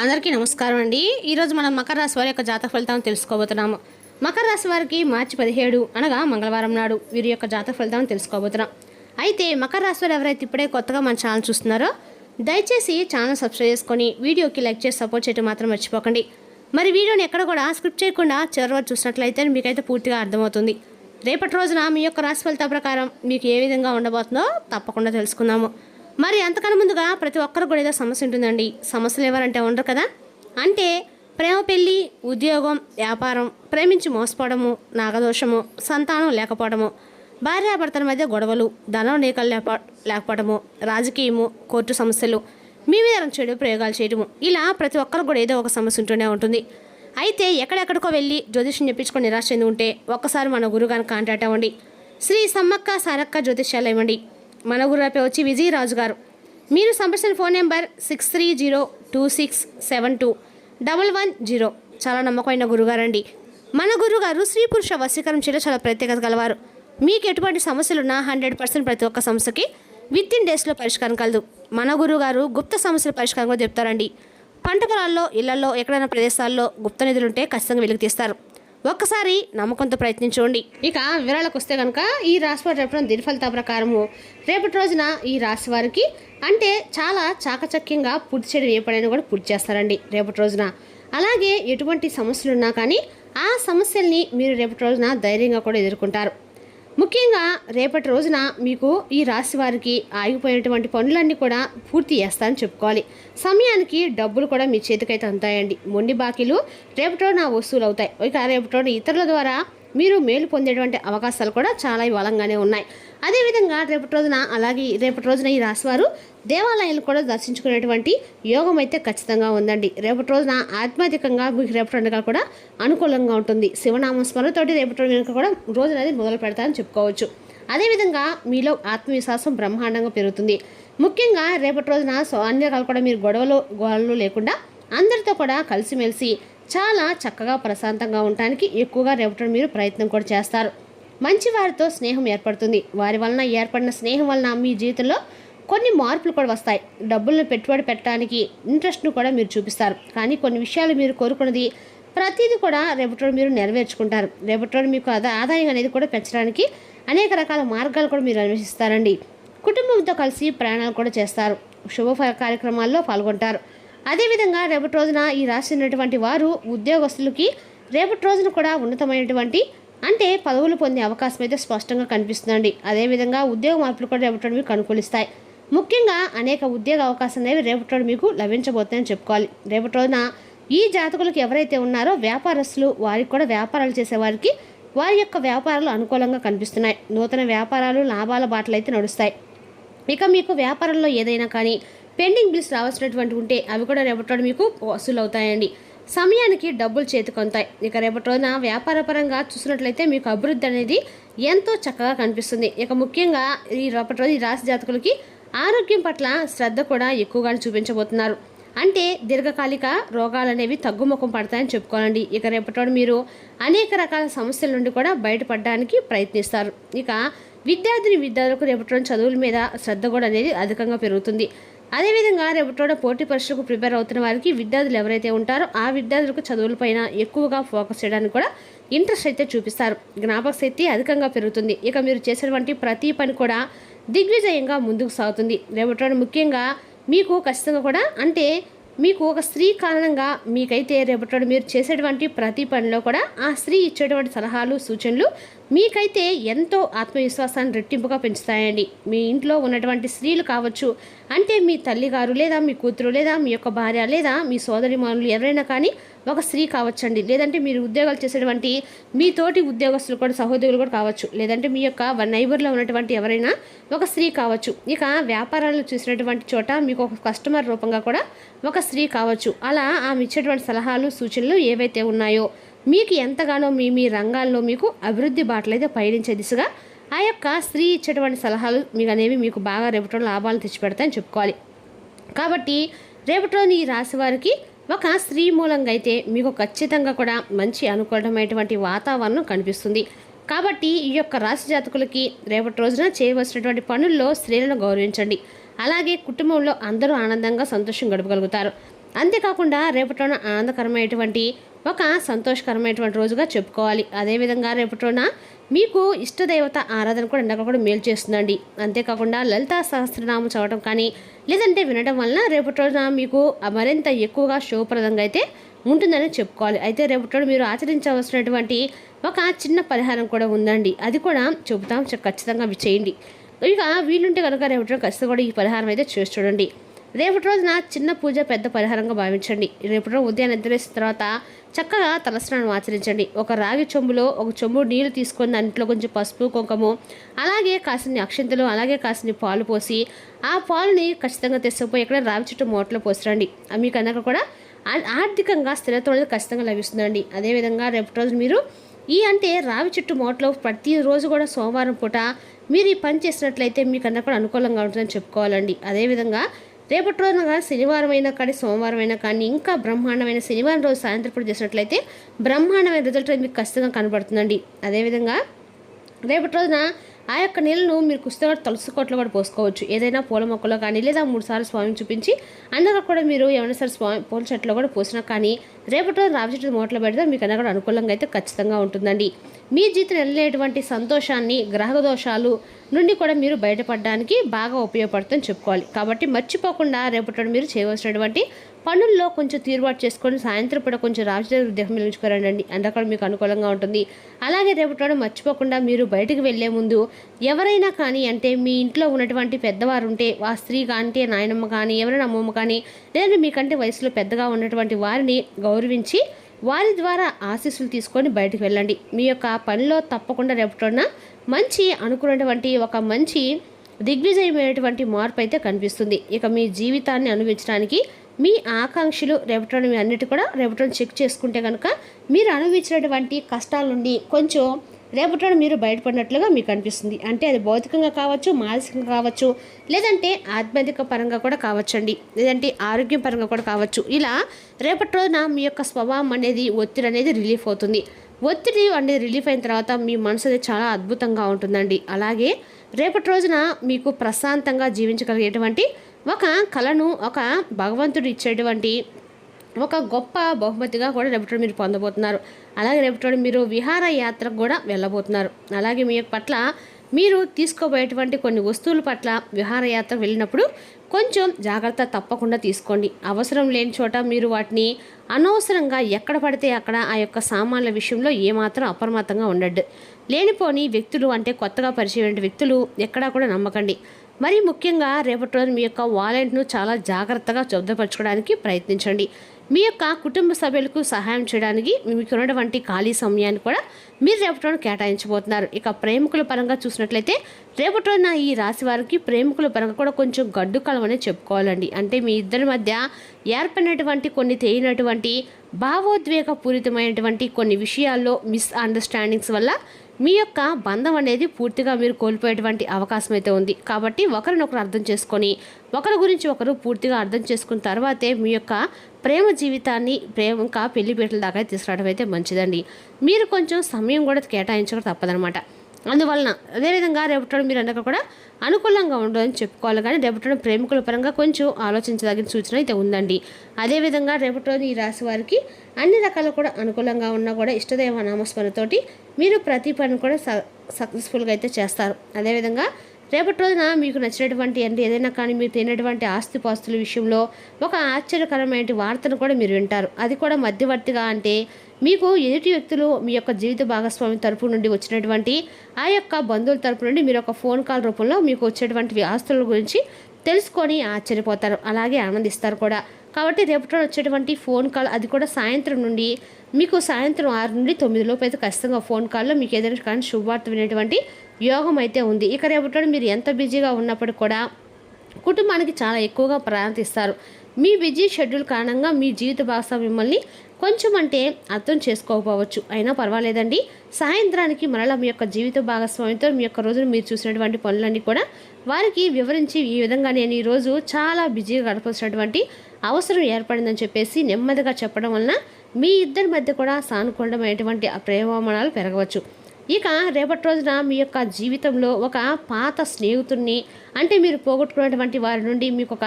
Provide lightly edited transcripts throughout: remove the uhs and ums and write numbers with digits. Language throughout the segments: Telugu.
అందరికీ నమస్కారం అండి. ఈరోజు మనం మకర రాశి వారి యొక్క జాతక ఫలితాలను తెలుసుకోబోతున్నాము. మకర రాశి వారికి మార్చి 17 అనగా మంగళవారం నాడు వీరి యొక్క జాతక ఫలితాలను తెలుసుకోబోతున్నాం. అయితే మకర రాశి వారు ఎవరైతే ఇప్పుడే కొత్తగా మన ఛానల్ చూస్తున్నారో దయచేసి ఛానల్ సబ్స్క్రైబ్ చేసుకొని వీడియోకి లైక్ చేసి సపోర్ట్ చేయడం మాత్రం మర్చిపోకండి. మరి వీడియోని ఎక్కడ కూడా స్క్రిప్ట్ చేయకుండా చివరి వరకు చూసినట్లయితే మీకైతే పూర్తిగా అర్థమవుతుంది. రేపటి రోజున మీ యొక్క రాశి ఫలితాల ప్రకారం మీకు ఏ విధంగా ఉండబోతుందో తప్పకుండా తెలుసుకుందాము. మరి అంతకన్నా ముందుగా ప్రతి ఒక్కరు కూడా ఏదో సమస్య ఉంటుందండి. సమస్యలు ఎవరంటే ఉండరు కదా. అంటే ప్రేమ, పెళ్ళి, ఉద్యోగం, వ్యాపారం, ప్రేమించి మోసపోవడము, నాగదోషము, సంతానం లేకపోవడము, భార్యాభర్తల మధ్య గొడవలు, ధనం నీకలు లేకపోవడము, రాజకీయము, కోర్టు సమస్యలు, మీ మీద చెడు ప్రయోగాలు చేయడము, ఇలా ప్రతి ఒక్కరు కూడా ఏదో ఒక సమస్య ఉంటూనే ఉంటుంది. అయితే ఎక్కడెక్కడికో వెళ్ళి జ్యోతిష్యం చెప్పించుకొని నిరాశ చెంది ఉంటే ఒక్కసారి మన గురుగారిని కాంటాక్ట్ అవ్వండి. శ్రీ సమ్మక్క సారక్క జ్యోతిష్యాలు ఇవ్వండి. మన గురుపై వచ్చి విజయరాజు గారు. మీరు సంప్రదించిన ఫోన్ నెంబర్ 630226721110. చాలా నమ్మకమైన గురుగారండి. మన గురుగారు స్త్రీ పురుష వశీకరణ చేయడం చాలా ప్రత్యేకత గలవారు. మీకు ఎటువంటి సమస్యలున్నా 100% ప్రతి ఒక్క సమస్యకి విత్-ఇన్ డేస్లో పరిష్కారం కలదు. మన గురుగారు గుప్త సమస్యల పరిష్కారం కూడా చెప్తారండి. పంట పొలాల్లో, ఇళ్లలో, ఎక్కడైనా ప్రదేశాల్లో గుప్త నిధులుంటే ఖచ్చితంగా వెలికి తీస్తారు. ఒక్కసారి నమ్మకంతో ప్రయత్నించండి. ఇక వివరాలకు వస్తే కనుక ఈ రాశి వారు చెప్పడం దీని ఫలితాల ప్రకారము రేపటి రోజున ఈ రాశి వారికి అంటే చాలా చాకచక్యంగా పూర్తి చేయడం ఏ పడైనా కూడా పూర్తి చేస్తారండి రేపటి రోజున. అలాగే ఎటువంటి సమస్యలు ఉన్నా కానీ ఆ సమస్యల్ని మీరు రేపటి రోజున ధైర్యంగా కూడా ఎదుర్కొంటారు. ముఖ్యంగా రేపటి రోజున మీకు ఈ రాశి వారికి ఆగిపోయినటువంటి పనులన్నీ కూడా పూర్తి చేస్తారని చెప్పుకోవాలి. సమయానికి డబ్బులు కూడా మీ చేతికైతే అందుతాయండి. మొండి బాకీలు రేపటి రోజున వసూలు అవుతాయి. ఇక రేపటి రోజున ఇతరుల ద్వారా మీరు మేలు పొందేటువంటి అవకాశాలు కూడా చాలా బలంగానే ఉన్నాయి. అదేవిధంగా రేపటి రోజున ఈ రాశివారు దేవాలయాలు కూడా దర్శించుకునేటువంటి యోగం అయితే ఖచ్చితంగా ఉందండి. రేపటి రోజున ఆధ్యాత్మికంగా మీకు రేపటి రోజున కూడా అనుకూలంగా ఉంటుంది. శివనామ స్మరణతోటి రేపటి రోజున కూడా రోజు అనేది మొదలు పెడతారని చెప్పుకోవచ్చు. అదేవిధంగా మీలో ఆత్మవిశ్వాసం బ్రహ్మాండంగా పెరుగుతుంది. ముఖ్యంగా రేపటి రోజున అన్ని రకాలు కూడా మీరు గొడవలు లేకుండా అందరితో కూడా కలిసిమెలిసి చాలా చక్కగా ప్రశాంతంగా ఉండటానికి ఎక్కువగా రేపటి మీరు ప్రయత్నం కూడా చేస్తారు. మంచి వారితో స్నేహం ఏర్పడుతుంది. వారి వలన ఏర్పడిన స్నేహం వలన మీ జీవితంలో కొన్ని మార్పులు కూడా వస్తాయి. డబ్బులను పెట్టుబడి పెట్టడానికి ఇంట్రెస్ట్ను కూడా మీరు చూపిస్తారు. కానీ కొన్ని విషయాలు మీరు కోరుకున్నది ప్రతిదీ కూడా రేపటి మీరు నెరవేర్చుకుంటారు. రేపటి మీకు ఆదాయం అనేది కూడా పెంచడానికి అనేక రకాల మార్గాలు కూడా మీరు అన్వేషిస్తారండి. కుటుంబంతో కలిసి ప్రయాణాలు కూడా చేస్తారు. శుభ కార్యక్రమాల్లో పాల్గొంటారు. అదేవిధంగా రేపటి రోజున ఈ రాశి ఉన్నటువంటి వారు ఉద్యోగస్తులకి రేపటి రోజున కూడా ఉన్నతమైనటువంటి అంటే పదవులు పొందే అవకాశం అయితే స్పష్టంగా కనిపిస్తుందండి. అదేవిధంగా ఉద్యోగ మార్పులు కూడా రేపటి మీకు అనుకూలిస్తాయి. ముఖ్యంగా అనేక ఉద్యోగ అవకాశాలు అనేవి రేపటి మీకు లభించబోతాయని చెప్పుకోవాలి. రేపటి రోజున ఈ జాతకులకు ఎవరైతే ఉన్నారో వ్యాపారస్తులు వారికి కూడా వ్యాపారాలు చేసేవారికి వారి యొక్క వ్యాపారాలు అనుకూలంగా కనిపిస్తున్నాయి. నూతన వ్యాపారాలు లాభాల బాటలు అయితే నడుస్తాయి. ఇక మీకు వ్యాపారంలో ఏదైనా కానీ పెండింగ్ బిల్స్ రావాల్సినటువంటి ఉంటే అవి కూడా రేపటి మీకు వసూలు అవుతాయండి. సమయానికి డబ్బులు చేతికొంతాయి. ఇక రేపటి రోజున వ్యాపారపరంగా చూసినట్లయితే మీకు అభివృద్ధి అనేది ఎంతో చక్కగా కనిపిస్తుంది. ఇక ముఖ్యంగా ఈ రేపటి రోజు ఈ రాశి జాతకులకి ఆరోగ్యం పట్ల శ్రద్ధ కూడా ఎక్కువగా చూపించబోతున్నారు. అంటే దీర్ఘకాలిక రోగాలు అనేవి తగ్గుముఖం పడతాయని చెప్పుకోవాలండి. ఇక రేపటి రోజు మీరు అనేక రకాల సమస్యల నుండి కూడా బయటపడడానికి ప్రయత్నిస్తారు. ఇక విద్యార్థులకు రేపటి రోజు చదువుల మీద శ్రద్ధ కూడా అనేది అధికంగా పెరుగుతుంది. అదేవిధంగా రేపటి పోటీ పరీక్షలకు ప్రిపేర్ అవుతున్న వారికి విద్యార్థులు ఎవరైతే ఉంటారో ఆ విద్యార్థులకు చదువులపైన ఎక్కువగా ఫోకస్ చేయడానికి కూడా ఇంట్రెస్ట్ అయితే చూపిస్తారు. జ్ఞాపక శక్తి అధికంగా పెరుగుతుంది. ఇక మీరు చేసేటువంటి ప్రతి పని కూడా దిగ్విజయంగా ముందుకు సాగుతుంది. రేపటి ముఖ్యంగా మీకు ఖచ్చితంగా కూడా అంటే మీకు ఒక స్త్రీ కారణంగా మీకైతే రేపటి మీరు చేసేటువంటి ప్రతి పనిలో కూడా ఆ స్త్రీ ఇచ్చేటువంటి సలహాలు, సూచనలు మీకైతే ఎంతో ఆత్మవిశ్వాసాన్ని రెట్టింపుగా పెంచుతాయండి. మీ ఇంట్లో ఉన్నటువంటి స్త్రీలు కావచ్చు, అంటే మీ తల్లిగారు లేదా మీ కూతురు లేదా మీ యొక్క భార్య లేదా మీ సోదరిమణులు ఎవరైనా కానీ ఒక స్త్రీ కావచ్చండి. లేదంటే మీరు ఉద్యోగాలు చేసేటువంటి మీ తోటి ఉద్యోగస్తులు కూడా సహోదరులు కూడా కావచ్చు. లేదంటే మీ యొక్క నైబర్లో ఉన్నటువంటి ఎవరైనా ఒక స్త్రీ కావచ్చు. ఇక వ్యాపారాలు చూసినటువంటి చోట మీకు ఒక కస్టమర్ రూపంగా కూడా ఒక స్త్రీ కావచ్చు. అలా ఆమె ఇచ్చేటువంటి సలహాలు, సూచనలు ఏవైతే ఉన్నాయో మీకు ఎంతగానో మీ రంగాల్లో మీకు అభివృద్ధి బాటలు అయితే పయనించే దిశగా ఆ యొక్క స్త్రీ ఇచ్చేటువంటి సలహాలు మీకు అనేవి మీకు బాగా రేపటి లాభాలు తెచ్చిపెడతాయని చెప్పుకోవాలి. కాబట్టి రేపటి రోజు ఈ రాశి వారికి ఒక స్త్రీ మూలంగా అయితే మీకు ఖచ్చితంగా కూడా మంచి అనుకూలమైనటువంటి వాతావరణం కనిపిస్తుంది. కాబట్టి ఈ యొక్క రాశి జాతకులకి రేపటి రోజున చేయవలసినటువంటి పనుల్లో స్త్రీలను గౌరవించండి. అలాగే కుటుంబంలో అందరూ ఆనందంగా సంతోషం గడపగలుగుతారు. అంతేకాకుండా రేపటి రోజున ఆనందకరమైనటువంటి ఒక సంతోషకరమైనటువంటి రోజుగా చెప్పుకోవాలి. అదేవిధంగా రేపటి రోజున మీకు ఇష్టదేవత ఆరాధన కూడా ఎండగా కూడా మేలు చేస్తుందండి. అంతేకాకుండా లలితా సహస్రనామం చదవడం కానీ లేదంటే వినడం వలన రేపటి రోజున మీకు మరింత ఎక్కువగా శుభప్రదంగా అయితే ఉంటుందని చెప్పుకోవాలి. అయితే రేపటి రోజు మీరు ఆచరించవలసినటువంటి ఒక చిన్న పరిహారం కూడా ఉందండి. అది కూడా చెబుతాం, ఖచ్చితంగా అవి చేయండి. ఇక వీలుంటే కనుక రేపటి రోజు ఖచ్చితంగా కూడా ఈ పరిహారం అయితే చేసి చూడండి. రేపటి రోజున చిన్న పూజ పెద్ద పరిహారంగా భావించండి. రేపటి రోజు ఉదయం నిద్రేసిన తర్వాత చక్కగా తలస్నానం ఆచరించండి. ఒక రాగి చెంబులో ఒక చెంబు నీళ్లు తీసుకొని దాంట్లో కొంచెం పసుపు కుంకుమ అలాగే కాసిన్ని అక్షంతలు అలాగే కాసిన్ని పాలు పోసి ఆ పాలుని ఖచ్చితంగా తీసుకుపోయి ఎక్కడ రావి చెట్టు మూటలో పోసిరండి. మీకు అందరికీ కూడా ఆర్థికంగా స్థిరత్వం అనేది ఖచ్చితంగా లభిస్తుందండి. అదేవిధంగా రేపటి రోజు మీరు రావి చెట్టు మూటలో ప్రతిరోజు కూడా సోమవారం పూట మీరు ఈ పని చేసినట్లయితే మీకు అందరూ కూడా అనుకూలంగా ఉంటుందని చెప్పుకోవాలండి. అదేవిధంగా రేపటి రోజున శనివారం అయినా కానీ సోమవారం అయినా కానీ ఇంకా బ్రహ్మాండమైన శనివారం రోజు సాయంత్రం పూట చేసినట్లయితే బ్రహ్మాండమైన రిజల్ట్ మీకు ఖచ్చితంగా కనబడుతుందండి. అదేవిధంగా రేపటి రోజున ఆ యొక్క నీళ్ళను మీరు కుస్తగా తులసి కోట్లో కూడా పోసుకోవచ్చు. ఏదైనా పూల మొక్కలో కానీ లేదా 3 సార్లు స్వామిని చూపించి అందరూ కూడా మీరు ఏమైనా సరే స్వామి పూల చెట్లో కూడా పోసినా కానీ రేపటి రోజు రావి చెట్టు మూటలో పెడితే మీకు అన్న కూడా అనుకూలంగా అయితే ఖచ్చితంగా ఉంటుందండి. మీ జీవితం వెళ్ళేటువంటి సంతోషాన్ని గ్రహ దోషాలు నుండి కూడా మీరు బయటపడడానికి బాగా ఉపయోగపడుతుందని చెప్పుకోవాలి. కాబట్టి మర్చిపోకుండా రేపటి మీరు చేయవలసినటువంటి పనుల్లో కొంచెం తీరుబాటు చేసుకొని సాయంత్రం పూట కొంచెం రాజకీయ ఉద్యోగం నిలుచుకోరండి. అందులో మీకు అనుకూలంగా ఉంటుంది. అలాగే రేపటి మర్చిపోకుండా మీరు బయటకు వెళ్లే ముందు ఎవరైనా కానీ మీ ఇంట్లో ఉన్నటువంటి పెద్దవారు ఉంటే ఆ స్త్రీ కానీ నాయనమ్మ కానీ ఎవరైనా అమ్మమ్మ కానీ లేదంటే మీకంటే వయసులో పెద్దగా ఉన్నటువంటి వారిని గౌరవించి వారి ద్వారా ఆశీస్సులు తీసుకొని బయటకు వెళ్ళండి. మీ యొక్క పనిలో తప్పకుండా రేపటి మంచి అనుకున్నటువంటి ఒక మంచి దిగ్విజయమైనటువంటి మార్పు అయితే కనిపిస్తుంది. ఇక మీ జీవితాన్ని అనుభవించడానికి మీ ఆకాంక్షలు రేపటి మీ అన్నిటి కూడా రేపటి చెక్ చేసుకుంటే కనుక మీరు అనుభవించినటువంటి కష్టాల నుండి కొంచెం రేపటి మీరు బయటపడినట్లుగా మీకు అనిపిస్తుంది. అంటే అది భౌతికంగా కావచ్చు, మానసికంగా కావచ్చు, లేదంటే ఆధ్యాత్మిక పరంగా కూడా కావచ్చండి, లేదంటే ఆరోగ్యం పరంగా కూడా కావచ్చు. ఇలా రేపటి రోజున మీ యొక్క స్వభావం అనేది ఒత్తిడి అనేది రిలీఫ్ అవుతుంది. ఒత్తిడి అనేది రిలీఫ్ అయిన తర్వాత మీ మనసు అనేది చాలా అద్భుతంగా ఉంటుందండి. అలాగే రేపటి రోజున మీకు ప్రశాంతంగా జీవించగలిగేటువంటి ఒక కళను ఒక భగవంతుడు ఇచ్చేటువంటి ఒక గొప్ప బహుమతిగా కూడా రేపటి మీరు పొందబోతున్నారు. అలాగే రేపటి మీరు విహార యాత్రకు కూడా వెళ్ళబోతున్నారు. అలాగే మీ పట్ల మీరు తీసుకోబోయేటువంటి కొన్ని వస్తువుల పట్ల విహారయాత్ర వెళ్ళినప్పుడు కొంచెం జాగ్రత్త తప్పకుండా తీసుకోండి. అవసరం లేని చోట మీరు వాటిని అనవసరంగా ఎక్కడ పడితే అక్కడ ఆ యొక్క సామాన్ల విషయంలో ఏమాత్రం అప్రమత్తంగా ఉండద్దు. లేనిపోని వ్యక్తులు అంటే కొత్తగా పరిచయం వ్యక్తులు ఎక్కడా కూడా నమ్మకండి. మరి ముఖ్యంగా రేపటి రోజు మీ యొక్క వాలెట్ను చాలా జాగ్రత్తగా శుభ్రపరచుకోవడానికి ప్రయత్నించండి. మీ యొక్క కుటుంబ సభ్యులకు సహాయం చేయడానికి మీకు ఉన్నటువంటి ఖాళీ సమయాన్ని కూడా మీరు రేపటి రోజున కేటాయించబోతున్నారు. ఇక ప్రేమికుల పరంగా చూసినట్లయితే రేపటి రోజున ఈ రాశి వారికి ప్రేమికుల పరంగా కూడా కొంచెం గడ్డు కాలం అనేది చెప్పుకోవాలండి. అంటే మీ ఇద్దరి మధ్య ఏర్పడినటువంటి కొన్ని తేలినటువంటి భావోద్వేగ పూరితమైనటువంటి కొన్ని విషయాల్లో మిస్అండర్స్టాండింగ్స్ వల్ల మీ యొక్క బంధం అనేది పూర్తిగా మీరు కోల్పోయేటువంటి అవకాశం అయితే ఉంది. కాబట్టి ఒకరినొకరు అర్థం చేసుకొని ఒకరి గురించి ఒకరు పూర్తిగా అర్థం చేసుకున్న తర్వాతే మీ యొక్క ప్రేమ జీవితాన్ని ఇంకా పెళ్లిపేటల దాకా తీసుకురావడం అయితే మంచిదండి. మీరు కొంచెం సమయం కూడా కేటాయించక తప్పదనమాట. అందువలన అదేవిధంగా రేపటి మీరు అందరికీ కూడా అనుకూలంగా ఉండదని చెప్పుకోవాలి. కానీ రేపటి ప్రేమికుల పరంగా కొంచెం ఆలోచించదగిన సూచన అయితే ఉందండి. అదేవిధంగా రేపటి రోజు ఈ రాశి వారికి అన్ని రకాలు కూడా అనుకూలంగా ఉన్నా కూడా ఇష్టదైవ నామస్మరణతోటి మీరు ప్రతి పని కూడా సక్సెస్ఫుల్గా అయితే చేస్తారు. అదేవిధంగా రేపటి రోజున మీకు నచ్చినటువంటి ఏదైనా కానీ మీరు తినేటువంటి ఆస్తిపాస్తుల విషయంలో ఒక ఆశ్చర్యకరమైన వార్తను కూడా మీరు వింటారు. అది కూడా మధ్యవర్తిగా అంటే మీకు ఎదుటి వ్యక్తులు మీ యొక్క జీవిత భాగస్వామి తరపు నుండి వచ్చినటువంటి ఆ యొక్క బంధువుల తరపు నుండి మీరు ఒక ఫోన్ కాల్ రూపంలో మీకు వచ్చేటువంటి ఆస్తుల గురించి తెలుసుకొని ఆశ్చర్యపోతారు, అలాగే ఆనందిస్తారు కూడా. కాబట్టి రేపటి వచ్చేటువంటి ఫోన్ కాల్ అది కూడా సాయంత్రం నుండి మీకు సాయంత్రం 6 నుండి 9 లోపు అయితే ఖచ్చితంగా ఫోన్ కాల్లో మీకు ఏదైనా కానీ శుభవార్త వినేటువంటి యోగం అయితే ఉంది. ఇక రేపటి మీరు ఎంత బిజీగా ఉన్నప్పటికీ కూడా కుటుంబానికి చాలా ఎక్కువగా ప్రాధాన్యత ఇస్తారు. మీ బిజీ షెడ్యూల్ కారణంగా మీ జీవిత భాగస్వామి మిమ్మల్ని కొంచెం అర్థం చేసుకోకపోవచ్చు, అయినా పర్వాలేదండి. సాయంత్రానికి మరలా మీ యొక్క జీవిత భాగస్వామితో మీ యొక్క రోజును మీరు చూసినటువంటి పనులన్నీ కూడా వారికి వివరించి ఈ విధంగా నేను ఈరోజు చాలా బిజీగా గడపాల్సినటువంటి అవసరం ఏర్పడిందని చెప్పేసి నెమ్మదిగా చెప్పడం వలన మీ ఇద్దరి మధ్య కూడా సానుకూలమైనటువంటి ప్రేమామణాలు పెరగవచ్చు. ఇక రేపటి రోజున మీ యొక్క జీవితంలో ఒక పాత స్నేహితుడిని మీరు పోగొట్టుకున్నటువంటి వారి నుండి మీకు ఒక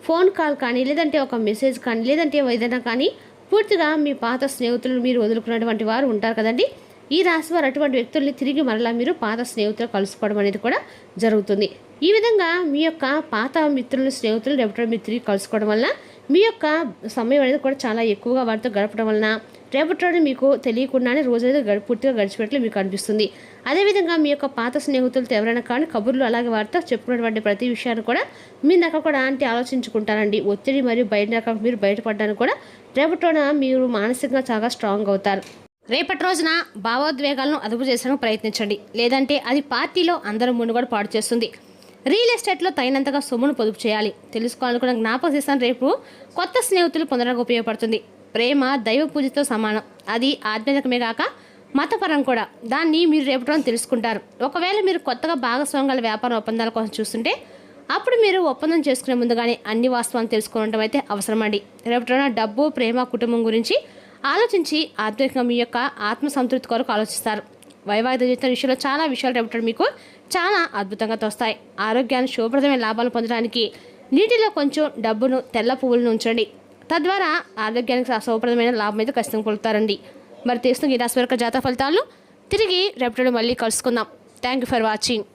ఫోన్ కాల్ కానీ లేదంటే ఒక మెసేజ్ కానీ లేదంటే ఏదైనా కానీ పూర్తిగా మీ పాత స్నేహితులను మీరు వదులుకున్నటువంటి వారు ఉంటారు కదండి. ఈ రాశి వారు అటువంటి వ్యక్తుల్ని తిరిగి మరలా మీరు పాత స్నేహితులు కలుసుకోవడం అనేది కూడా జరుగుతుంది. ఈ విధంగా మీ యొక్క పాత మిత్రులు స్నేహితులు రేపటి మీరు తిరిగి కలుసుకోవడం వల్ల మీ యొక్క సమయం అనేది కూడా చాలా ఎక్కువగా వారితో గడపడం వలన రేపటి మీకు తెలియకుండానే రోజు అనేది పూర్తిగా గడిచిపెట్లు మీకు అనిపిస్తుంది. అదేవిధంగా మీ యొక్క పాత స్నేహితులతో ఎవరైనా కానీ కబుర్లు అలాగే వారితో చెప్పుకున్నటువంటి ప్రతి విషయాన్ని కూడా మీ దాకా కూడా అంటే ఆలోచించుకుంటారండి. ఒత్తిడి మరియు మీరు బయటపడడానికి కూడా రేపటిన మీరు మానసికంగా చాలా స్ట్రాంగ్ అవుతారు. రేపటి రోజున భావోద్వేగాలను అదుపు చేసడానికి ప్రయత్నించండి, లేదంటే అది పార్టీలో అందరూ మునుగోడు పాడు చేస్తుంది. రియల్ ఎస్టేట్లో తగినంతగా సొమ్మును పొదుపు చేయాలి. తెలుసుకోవాలనుకున్న జ్ఞాపక చేసిన రేపు కొత్త స్నేహితులు పొందడానికి ఉపయోగపడుతుంది. ప్రేమ దైవ పూజతో సమానం, అది ఆధ్యాత్మికమే కాక మతపరం కూడా. దాన్ని మీరు రేపటి తెలుసుకుంటారు. ఒకవేళ మీరు కొత్తగా భాగస్వామ్యాల వ్యాపార ఒప్పందాల కోసం చూస్తుంటే అప్పుడు మీరు ఒప్పందం చేసుకునే ముందుగానే అన్ని వాస్తవాలను తెలుసుకోవడం అయితే అవసరమండి. రేపటి డబ్బు ప్రేమ కుటుంబం గురించి ఆలోచించి ఆధ్యాత్మికంగా మీ యొక్క ఆత్మసంతృప్తి కొరకు ఆలోచిస్తారు. వైవాహిక జీవితం విషయంలో చాలా విషయాలు రేపటి మీకు చాలా అద్భుతంగా తోస్తాయి. ఆరోగ్యాన్ని శుభప్రదమైన లాభాలు పొందడానికి నీటిలో కొంచెం డబ్బును తెల్ల పువ్వులను ఉంచండి. తద్వారా ఆరోగ్యానికి శుభప్రదమైన లాభం అయితే ఖచ్చితంగా పొందుతారండి. మరి తెలుస్తుంది ఈ రాశి వారి జాతక ఫలితాలు. తిరిగి రేపటి మళ్ళీ కలుసుకుందాం. Thank you for watching.